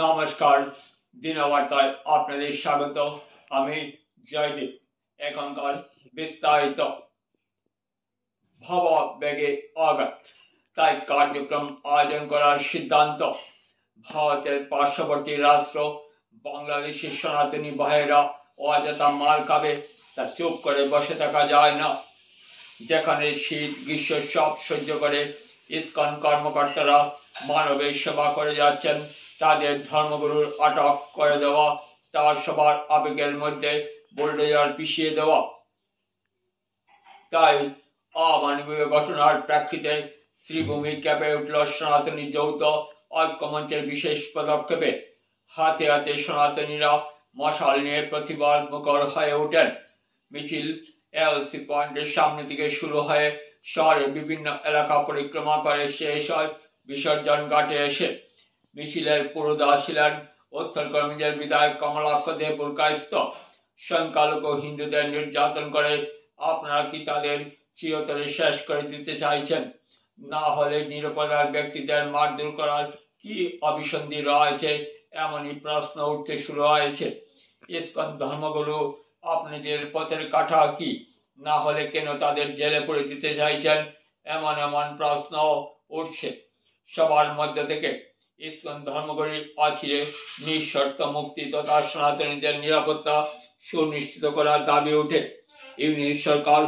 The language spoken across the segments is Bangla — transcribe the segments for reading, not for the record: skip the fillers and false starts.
নমস্কার, দিনবার্তায় আপনাদের স্বাগত। আমি জয়দীপ। এখনকার বিস্তারিত। ভাবাবেগে আঘাত, তাই কার্যক্রম আয়োজন করার সিদ্ধান্ত। ভারতের পার্শ্ববর্তী রাষ্ট্র বাংলাদেশের সনাতনী ভাইয়েরা অযথা মার খাবে, তা চুপ করে বসে থাকা যায় না। যেখানে শীত গ্রীষ্ম সব সহ্য করে ইসকন কর্মকর্তারা মানবের সেবা করে যাচ্ছেন, তাদের ধর্মগুরুর আটক করে দেওয়া, তার সবার আবেগের মধ্যে বুলডোজার পিষিয়ে দেওয়া। তাই অমানবীয় ঘটনার প্রেক্ষিতে শ্রীভূমি কেঁপে উঠল সনাতনী যৌথ ঐক্যমঞ্চের বিশেষ পদক্ষেপে। হাতে হাতে সনাতনীরা মশাল নিয়ে প্রতিবাদ মুখর হয়ে ওঠেন। মিছিল এলসি পয়েন্টের সামনে থেকে শুরু হয়ে শহরের বিভিন্ন এলাকা পরিক্রমা করে শেষ হয় বিসর্জন ঘাটে এসে। মিছিলের পুরোধা ছিলেন উত্তর কর্মীদের বিধায়ক কমলাক্ষ দেবপুর কায়স্থ। সংখ্যালঘু হিন্দুদের নির্যাতন করে আপনারা কি তাদের চিরতরে শেষ করে দিতে চাইছেন? না হলে নিরপরাধ ব্যক্তিদের মারধর করার কি অভিসন্ধি রয়েছে? এমনই প্রশ্ন উঠতে শুরু হয়েছে। ইসকন ধর্মগুরু আপনাদের পথের কাঠা কি? না হলে কেন তাদের জেলে পুরে দিতে চাইছেন? এমন এমন প্রশ্ন উঠছে সবার মধ্যে থেকে। ইসকন ধর্মগুরুর অচিরে নিঃশর্ত মুক্তি তথা সনাতনীদের নিরাপত্তা সুনিশ্চিত করার দাবি ওঠে। ইউনিট সরকার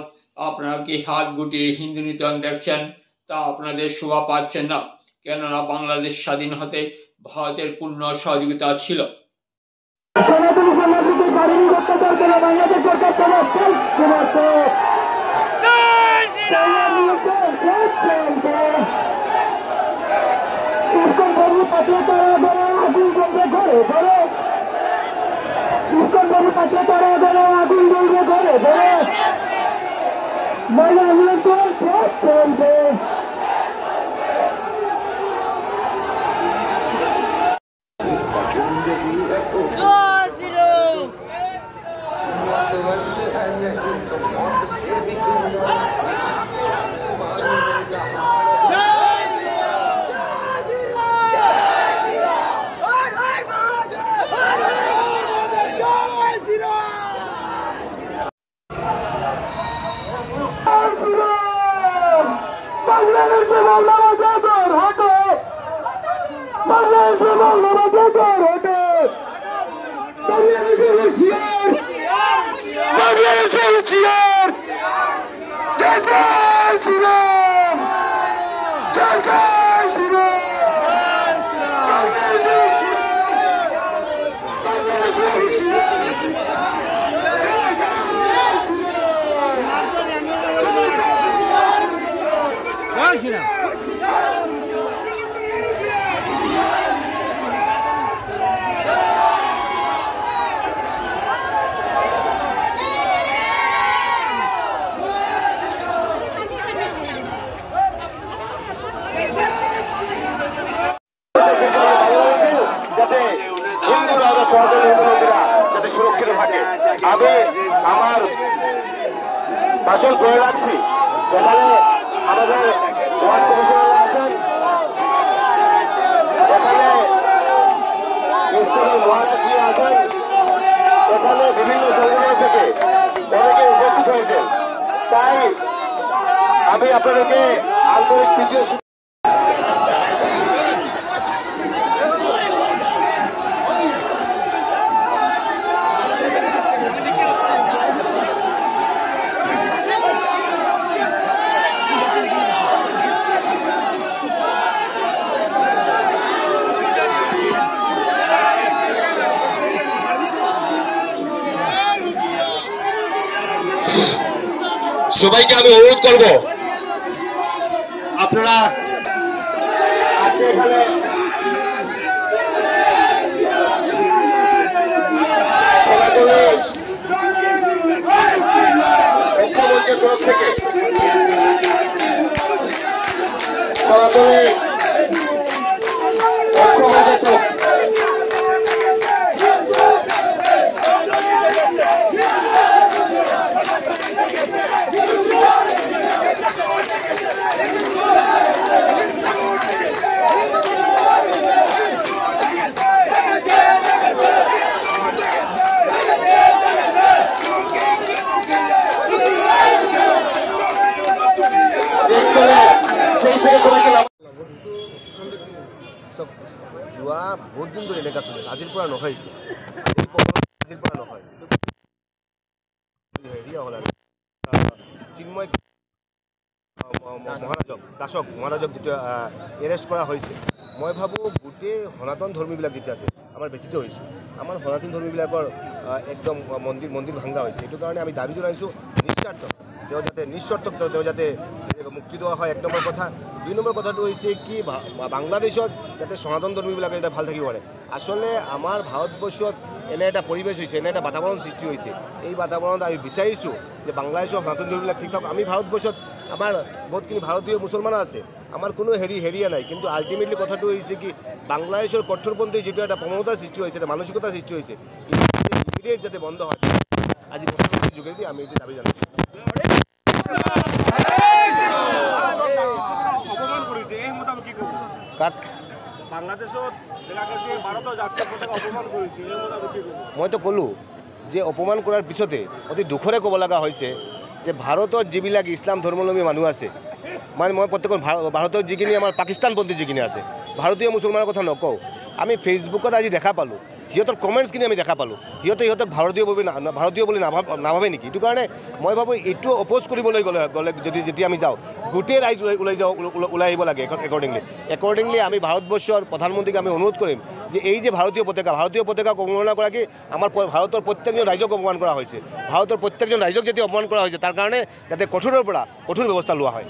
আপনারা কি হাত গুটিয়ে হিন্দু নিধন দেখছেন? তা আপনাদের শোভা পাচ্ছেন না, কেননা বাংলাদেশ স্বাধীন হতে ভারতের পূর্ণ সহযোগিতা ছিল। সুরক্ষিত থাকে আমি আমার ভাষণ করে রাখছি। এখানে আমাদের ওয়ার্ড কমিশনার আছেন, এখানে মহারাজি আছেন, এখানে বিভিন্ন সংগঠন থেকে অনেকে উপস্থিত হয়েছেন। তাই আমি আপনাদেরকে আন্তরিক তৃতীয় সবাইকে আমি অনুরোধ করব আপনারা মুখ্যমন্ত্রীর তরফ থেকে বহুত দিন ধরে এলাকা চলে আজির পর নহয় আজির পর নহয় চিন্ময় মহাৰাজক যেটা এৰেষ্ট করা হয়েছে মই ভাবো গোটেই সনাতন ধর্মীবিলাক যেটা আছে আমার ব্যথিত হয়েছে আমার সনাতন ধর্মীবিলাকৰ একদম মন্দির ভাঙ্গা হয়েছে এই কারণে আমি দাবি জানাইছোঁ নিঃস্বার্থ যাতে মুক্তি দেওয়া হয় এক নম্বর কথা 2 নম্বর কথাটো হয়েছে কি বাংলাদেশত যাতে সনাতন ধর্মীবিলাকে এটা ভাল থাকিব পারে আসলে আমার ভারতবর্ষত এনে একটা পরিবেশ হয়েছে এনে একটা বাতাবরণ সৃষ্টি হয়েছে এই বাতাবরণত আমি বিচাৰিছোঁ যে বাংলাদেশৰ সনাতন ধর্মীবিলাক ঠিক থাকক আমি ভারতবর্ষত আমার বহুতখিনি ভারতীয় মুসলমান আছে আমার কোনো হেরিয়া নাই কিন্তু আলটিমেটলি কথাটো হয়েছে কি বাংলাদেশের কঠোরপন্থী যেটা একটা প্রবণতার সৃষ্টি হয়েছে একটা মানসিকতার সৃষ্টি হয়েছে ইমিডিয়েট যাতে বন্ধ হয় আজি প্রধানমন্ত্রীর যোগেদি আমি এটি দাবি জানাচ্ছি মই তো কলো যে অপমান করার পিছতে অতি দুখরে কব লগা হয়েছে যে ভারতত যিবিলাক ইসলাম ধর্মাৱলম্বী মানুহ আছে মানে মই প্ৰত্যেকখন ভাৰতত যিখিনি আমাৰ পাকিস্তানপন্থী যিখিনি আছে ভাৰতীয় মুছলমানৰ কথা নকওঁ আমি ফেচবুকত আজি দেখা পালোঁ সিহঁতৰ কমেণ্টছখিনি আমি দেখা পালোঁ সিহঁতক ভাৰতীয় বুলি নাভাবে নেকি এইটো কাৰণে মই ভাবোঁ এইটো অপ'জ কৰিবলৈ গ'লে যেতিয়া আমি যাওঁ গোটেই ৰাইজ ওলাই আহিব লাগে একৰ্ডিংলি আমি ভাৰতবৰ্ষৰ প্ৰধানমন্ত্ৰীক আমি অনুৰোধ কৰিম যে এই যে ভাৰতীয় পতাকা অৱমাননা কৰাকে আমাৰ ভাৰতৰ প্ৰত্যেকজন ৰাইজক অপমান কৰা হৈছে ভাৰতৰ প্ৰত্যেকজন ৰাইজক যেতিয়া অপমান কৰা হৈছে তাৰ কাৰণে যাতে কঠোৰৰ পৰা কঠোৰ ব্যৱস্থা লোৱা হয়